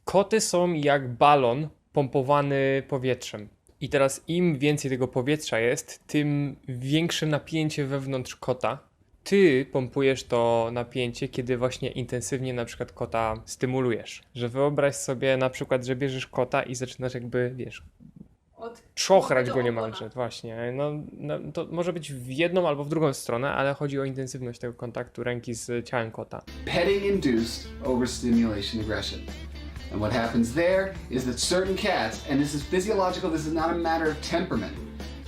Koty są jak balon pompowany powietrzem. I teraz im więcej tego powietrza jest, tym większe napięcie wewnątrz kota. Ty pompujesz to napięcie, kiedy właśnie intensywnie na przykład kota stymulujesz. Że wyobraź sobie na przykład, że bierzesz kota i zaczynasz jakby, wiesz, czochrać go niemalże, właśnie. No, to może być w jedną albo w drugą stronę, ale chodzi o intensywność tego kontaktu ręki z ciałem kota. Petting induced overstimulation aggression. And what happens there is that certain cats, and this is physiological, this is not a matter of temperament,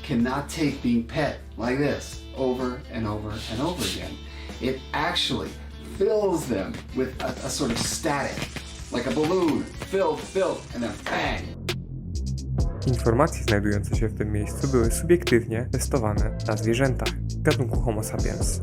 cannot take being pet like this over and over and over again. It actually fills them with a sort of static, like a balloon, filled, and then bang. Informacje znajdujące się w tym miejscu były subiektywnie testowane na zwierzętach gatunku Homo sapiens.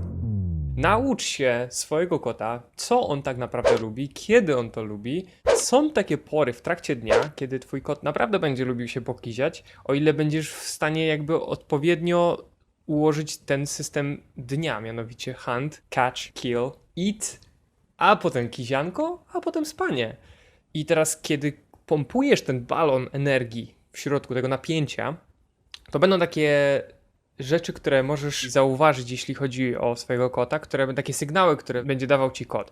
Naucz się swojego kota, co on tak naprawdę lubi, kiedy on to lubi. Są takie pory w trakcie dnia, kiedy twój kot naprawdę będzie lubił się pokiziać, o ile będziesz w stanie jakby odpowiednio ułożyć ten system dnia, mianowicie hunt, catch, kill, eat, a potem kizianko, a potem spanie. I teraz, kiedy pompujesz ten balon energii w środku tego napięcia, to będą takie rzeczy, które możesz zauważyć, jeśli chodzi o swojego kota, takie sygnały, które będzie dawał ci kot.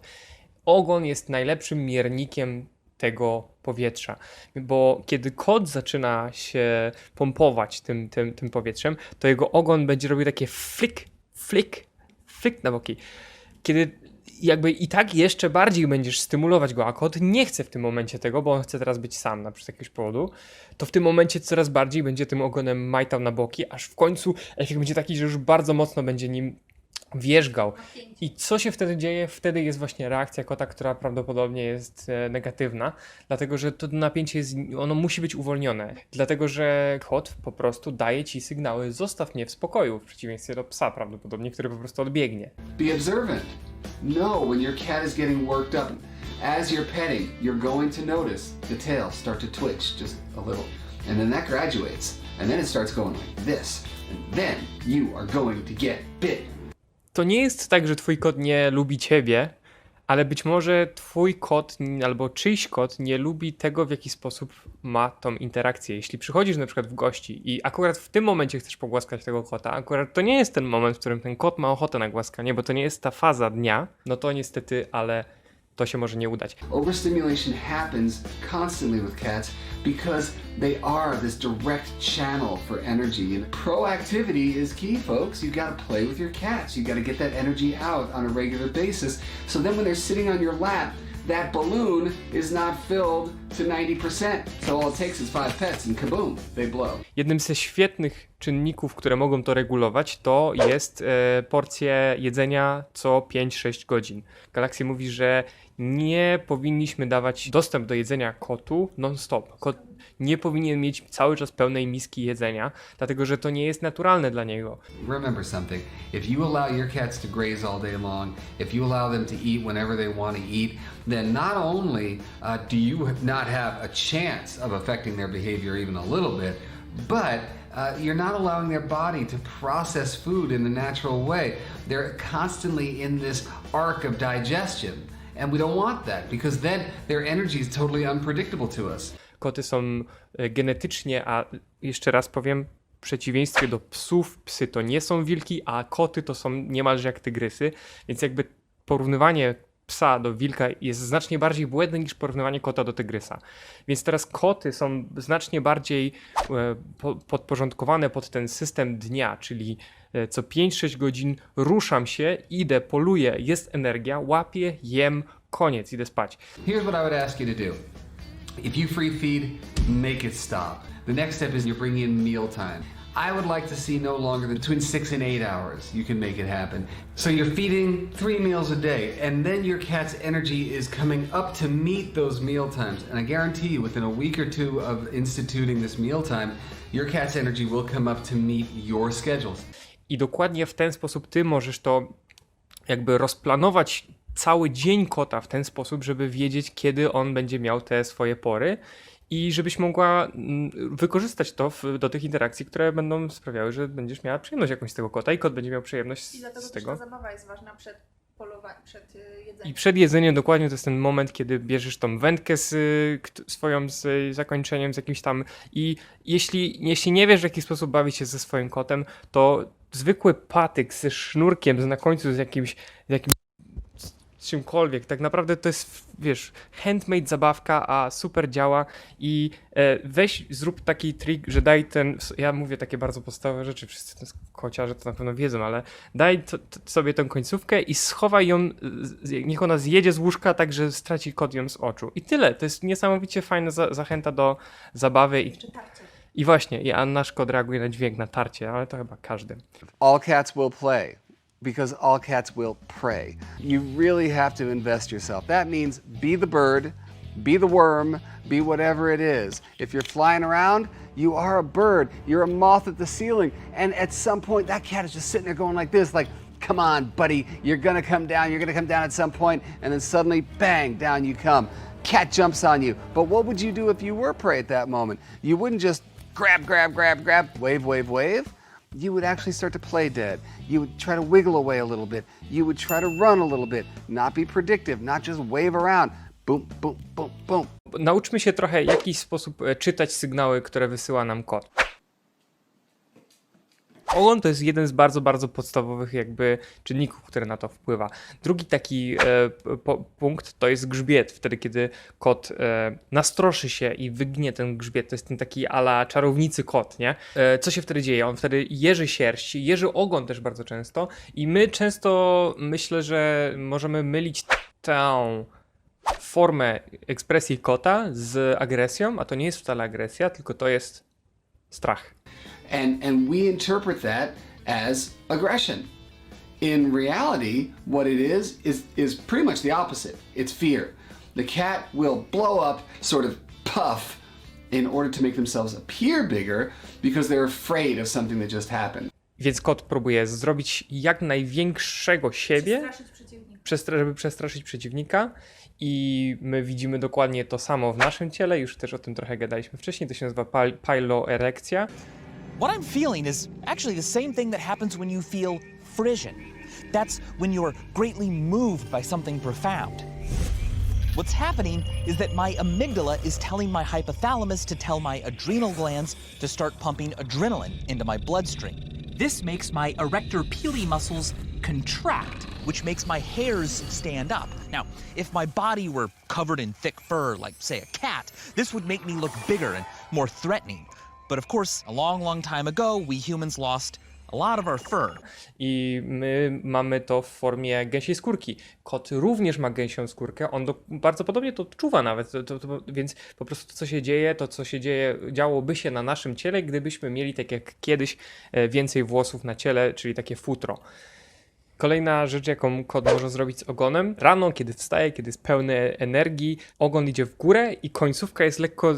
Ogon jest najlepszym miernikiem tego powietrza, bo kiedy kot zaczyna się pompować tym powietrzem, to jego ogon będzie robił takie flick na boki. Kiedy jakby i tak jeszcze bardziej będziesz stymulować go, a kot nie chce w tym momencie tego, bo on chce teraz być sam na przykład z jakiegoś powodu, to w tym momencie coraz bardziej będzie tym ogonem majtał na boki, aż w końcu efekt będzie taki, że już bardzo mocno będzie nim wierzgał. I co się wtedy dzieje? Wtedy jest właśnie reakcja kota, która prawdopodobnie jest negatywna, dlatego że to napięcie ono musi być uwolnione, dlatego że kot po prostu daje ci sygnały: zostaw mnie w spokoju, w przeciwieństwie do psa prawdopodobnie, który po prostu odbiegnie. Be observant. Know when your cat is getting worked up. As you're petting, you're going to notice the tail start to twitch just a little. And then that graduates. And then it starts going like this. And then you are going to get bit. To nie jest tak, że twój kot nie lubi ciebie, ale być może twój kot albo czyjś kot nie lubi tego, w jaki sposób ma tą interakcję. Jeśli przychodzisz na przykład w gości i akurat w tym momencie chcesz pogłaskać tego kota, akurat to nie jest ten moment, w którym ten kot ma ochotę na głaskanie, bo to nie jest ta faza dnia, no to niestety, ale to się może nie udać. Overstimulation happens constantly with cats because they are this direct channel for energy. And proactivity is key, folks. You've got to play with your cats. You've got to get that energy out on a regular basis. So then when they're sitting on your lap, that balloon is not filled to 90%. So all it takes is 5 pets and kaboom, they blow. Jednym ze świetnych czynników, które mogą to regulować, to jest porcje jedzenia co 5-6 godzin. Galaxy mówi, że nie powinniśmy dawać dostęp do jedzenia kotu non-stop. Kot nie powinien mieć cały czas pełnej miski jedzenia, dlatego że to nie jest naturalne dla niego. Remember something, if you allow your cats to graze all day long, if you allow them to eat whenever they want to eat, then not only do you not have a chance of affecting their behavior even a little bit, but you're not allowing their body to process food in the natural way. They're constantly in this arc of digestion. And we don't want that because then their energy is totally unpredictable to us. Koty są genetycznie, a jeszcze raz powiem, w przeciwieństwie do psów, psy to nie są wilki, a koty to są niemalże jak tygrysy, więc jakby porównywanie psa do wilka jest znacznie bardziej błędne niż porównywanie kota do tygrysa. Więc teraz koty są znacznie bardziej podporządkowane pod ten system dnia, czyli co 5-6 godzin ruszam się, idę, poluję, jest energia, łapię, jem, koniec, idę spać. Here's what I would ask you to do. If you free feed, make it stop. The next step is you're bringing in meal time. I would like to see no longer than between 6 and 8 hours. You can make it happen. So you're feeding 3 meals a day, and then your cat's energy is coming up to meet those meal times. And I guarantee you, within a week or two of instituting this meal time, your cat's energy will come up to meet your schedules. I dokładnie w ten sposób ty możesz to jakby rozplanować cały dzień kota w ten sposób, żeby wiedzieć, kiedy on będzie miał te swoje pory i żebyś mogła wykorzystać to do tych interakcji, które będą sprawiały, że będziesz miała przyjemność jakąś z tego kota i kot będzie miał przyjemność I dlatego z też tego. ta zabawa jest ważna przed polowaniem. I przed jedzeniem dokładnie to jest ten moment, kiedy bierzesz tą wędkę swoją z zakończeniem, z jakimś tam i jeśli nie wiesz w jaki sposób bawić się ze swoim kotem, to zwykły patyk ze sznurkiem na końcu z jakimś z czymkolwiek, tak naprawdę to jest, wiesz, handmade zabawka, a super działa i zrób taki trik, że daj ja mówię takie bardzo podstawowe rzeczy, wszyscy kociarze to na pewno wiedzą, ale daj sobie tę końcówkę i schowaj ją, niech ona zjedzie z łóżka tak, że straci kot ją z oczu. I tyle, to jest niesamowicie fajna zachęta do zabawy i właśnie, a nasz kot reaguje na dźwięk, na tarcie, ale to chyba każdy. All cats will play because all cats will prey. You really have to invest yourself. That means be the bird, be the worm, be whatever it is. If you're flying around, you are a bird. You're a moth at the ceiling. And at some point, that cat is just sitting there going like this, like, come on, buddy, you're gonna come down. You're gonna come down at some point, and then suddenly, bang, down you come. Cat jumps on you. But what would you do if you were prey at that moment? You wouldn't just grab, wave, wave, wave. You would actually start to play dead. You would try to wiggle away a little bit. You would try to run a little bit, not be predictive, not just wave around. Boom, boom, boom, boom. Nauczmy się trochę w jakiś sposób czytać sygnały, które wysyła nam kot. Ogon to jest jeden z bardzo, bardzo podstawowych jakby czynników, który na to wpływa. Drugi taki punkt to jest grzbiet. Wtedy, kiedy kot nastroszy się i wygnie ten grzbiet, to jest ten taki a la czarownicy kot, nie? Co się wtedy dzieje? On wtedy jeży sierść, jeży ogon też bardzo często i my często myślę, że możemy mylić tę formę ekspresji kota z agresją, a to nie jest wcale agresja, tylko to jest strach. And we interpret that as aggression. In reality, what it is pretty much the opposite. It's fear. The cat will blow up, sort of puff, in order to make themselves appear bigger because they're afraid of something that just happened. Więc kot próbuje zrobić jak największego siebie, żeby przestraszyć przeciwnika. I my widzimy dokładnie to samo w naszym ciele, już też o tym trochę gadaliśmy wcześniej, to się nazywa piloerekcja. What I'm feeling is actually the same thing that happens when you feel frisson. That's when you're greatly moved by something profound. What's happening is that my amygdala is telling my hypothalamus to tell my adrenal glands to start pumping adrenaline into my bloodstream. This makes my erector pili muscles contract, which makes my hairs stand up. Now, if my body were covered in thick fur, like, say, a cat, this would make me look bigger and more threatening. But of course, a long, long time ago, we humans lost a lot of our fur. I my mamy to w formie gęsiej skórki. Kot również ma gęsią skórkę, on bardzo podobnie to odczuwa nawet, więc po prostu to, co się dzieje, działoby się na naszym ciele, gdybyśmy mieli tak jak kiedyś więcej włosów na ciele, czyli takie futro. Kolejna rzecz, jaką kot może zrobić z ogonem, rano, kiedy wstaje, kiedy jest pełny energii, ogon idzie w górę i końcówka jest lekko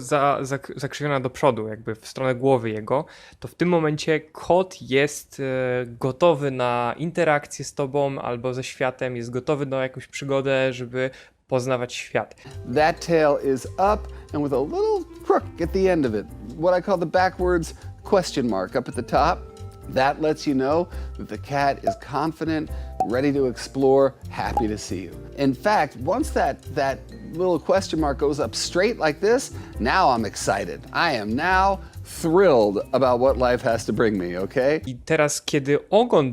zakrzywiona do przodu, jakby w stronę głowy jego, to w tym momencie kot jest gotowy na interakcję z tobą albo ze światem, jest gotowy na jakąś przygodę, żeby poznawać świat. That tail is up and with a little crook at the end of it. What I call the backwards question mark up at the top. That lets you know that the cat is confident, ready to explore, happy to see you. In fact, once that little question mark goes up straight like this, now I'm excited. I am now thrilled about what life has to bring me, okay? I teraz, kiedy ogon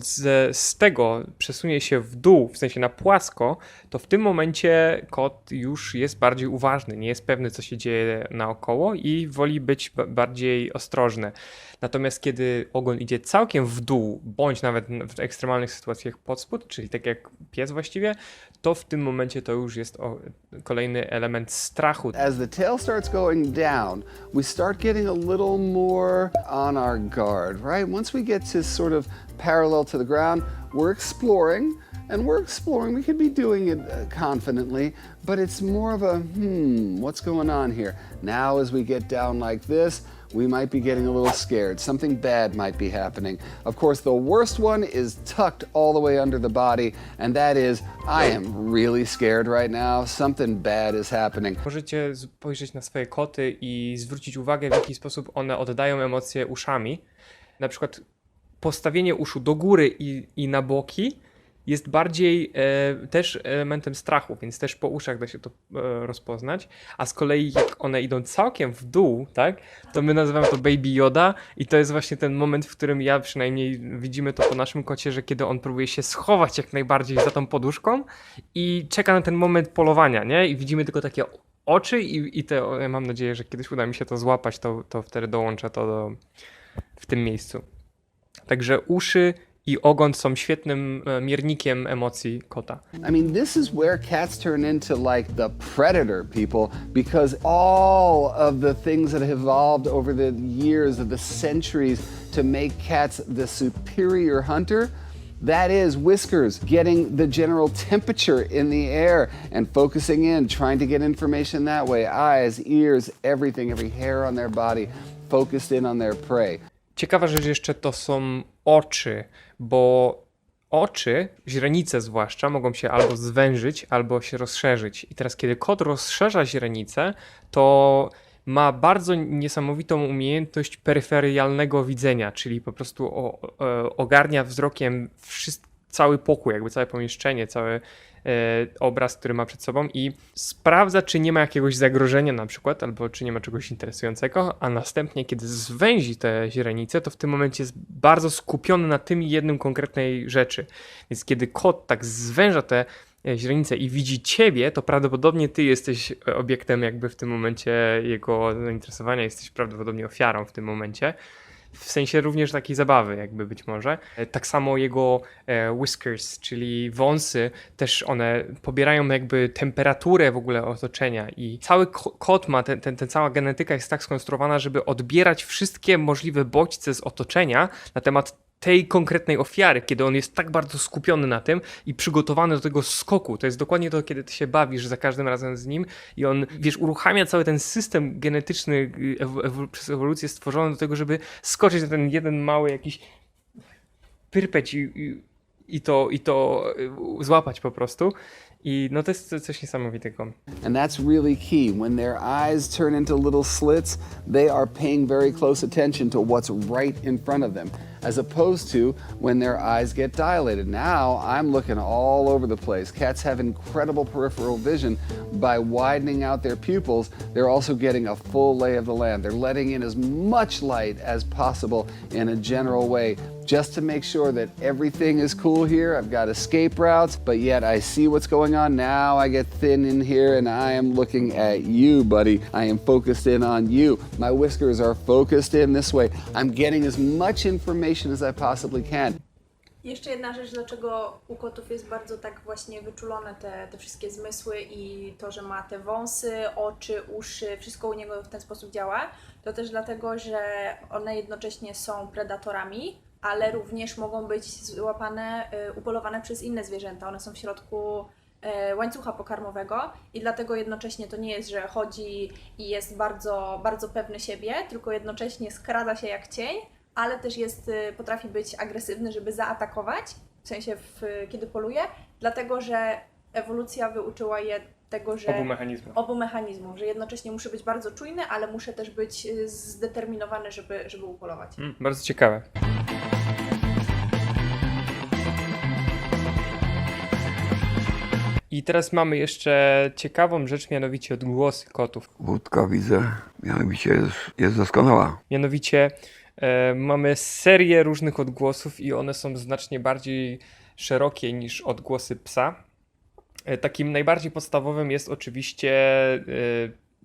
z tego przesunie się w dół, w sensie na płasko, to w tym momencie kot już jest bardziej uważny, nie jest pewny, co się dzieje naokoło i woli być bardziej ostrożny. Natomiast kiedy ogon idzie całkiem w dół, bądź nawet w ekstremalnych sytuacjach pod spód, czyli tak jak pies właściwie, to w tym momencie to już jest kolejny element strachu. As the tail starts going down, we start getting a little more on our guard, right? Once we get to sort of parallel to the ground, we're exploring. We could be doing it confidently, but it's more of a, what's going on here? Now as we get down like this, we might be getting a little scared. Something bad might be happening. Of course, the worst one is tucked all the way under the body, and that is, I am really scared right now. Something bad is happening. Możecie spojrzeć na swoje koty i zwrócić uwagę, w jaki sposób one oddają emocje uszami. Na przykład postawienie uszu do góry i na boki jest bardziej też elementem strachu, więc też po uszach da się to rozpoznać, a z kolei jak one idą całkiem w dół, tak, to my nazywamy to Baby Yoda i to jest właśnie ten moment, w którym ja przynajmniej widzimy to po naszym kocie, że kiedy on próbuje się schować jak najbardziej za tą poduszką i czeka na ten moment polowania, nie, i widzimy tylko takie oczy i te, ja mam nadzieję, że kiedyś uda mi się to złapać, to wtedy dołączę to w tym miejscu. Także uszy i ogon są świetnym miernikiem emocji kota. I mean, this is where cats turn into like the predator, people, because all of the things that have evolved over the years, of the centuries, to make cats the superior hunter. That is Whiskers getting the general temperature in the air and focusing in, trying to get information that way. Eyes, ears, everything, every hair on their body, focused in on their prey. Ciekawa rzecz jeszcze to są oczy, bo oczy, źrenice zwłaszcza, mogą się albo zwężyć, albo się rozszerzyć. I teraz kiedy kot rozszerza źrenicę, to ma bardzo niesamowitą umiejętność peryferialnego widzenia, czyli po prostu ogarnia wzrokiem cały pokój, jakby całe pomieszczenie, cały obraz, który ma przed sobą i sprawdza, czy nie ma jakiegoś zagrożenia na przykład, albo czy nie ma czegoś interesującego, a następnie, kiedy zwęzi te źrenice, to w tym momencie jest bardzo skupiony na tym jednym konkretnej rzeczy. Więc kiedy kot tak zwęża te źrenice i widzi ciebie, to prawdopodobnie ty jesteś obiektem jakby w tym momencie jego zainteresowania, jesteś prawdopodobnie ofiarą w tym momencie. W sensie również takiej zabawy jakby być może. Tak samo jego whiskers, czyli wąsy, też one pobierają jakby temperaturę w ogóle otoczenia i cały kot ma, cała genetyka jest tak skonstruowana, żeby odbierać wszystkie możliwe bodźce z otoczenia na temat tej konkretnej ofiary, kiedy on jest tak bardzo skupiony na tym i przygotowany do tego skoku. To jest dokładnie to, kiedy ty się bawisz za każdym razem z nim i on, wiesz, uruchamia cały ten system genetyczny przez ewolucję stworzony do tego, żeby skoczyć na ten jeden mały jakiś pyrpeć i to złapać po prostu. I no to jest coś niesamowitego. And that's really key. When their eyes turn into little slits, they are paying very close attention to what's right in front of them, as opposed to when their eyes get dilated. Now I'm looking all over the place. Cats have incredible peripheral vision. By widening out their pupils, they're also getting a full lay of the land. They're letting in as much light as possible in a general way, just to make sure that everything is cool here. I've got escape routes, but yet I see what's going on. Now I get thin in here and I am looking at you, buddy. I am focused in on you. My whiskers are focused in this way. I'm getting as much information as I possibly can. Jeszcze jedna rzecz, dlaczego u kotów jest bardzo tak właśnie wyczulone te wszystkie zmysły i to, że ma te wąsy, oczy, uszy, wszystko u niego w ten sposób działa, to też dlatego, że one jednocześnie są predatorami, ale również mogą być złapane, upolowane przez inne zwierzęta. One są w środku łańcucha pokarmowego i dlatego jednocześnie to nie jest, że chodzi i jest bardzo, bardzo pewny siebie, tylko jednocześnie skrada się jak cień, ale też potrafi być agresywny, żeby zaatakować, w sensie kiedy poluje, dlatego że ewolucja wyuczyła je tego, że obu mechanizmów, że jednocześnie muszę być bardzo czujny, ale muszę też być zdeterminowany, żeby upolować. Bardzo ciekawe. I teraz mamy jeszcze ciekawą rzecz, mianowicie odgłosy kotów. Łódka widzę, mianowicie jest doskonała. Mianowicie mamy serię różnych odgłosów i one są znacznie bardziej szerokie niż odgłosy psa. Takim najbardziej podstawowym jest oczywiście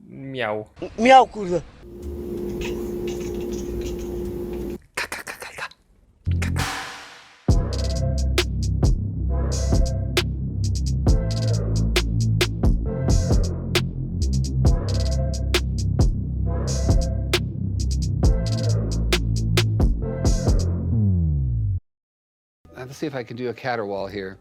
miał. Miał, kurde. Let's see if I can do a caterwaul here.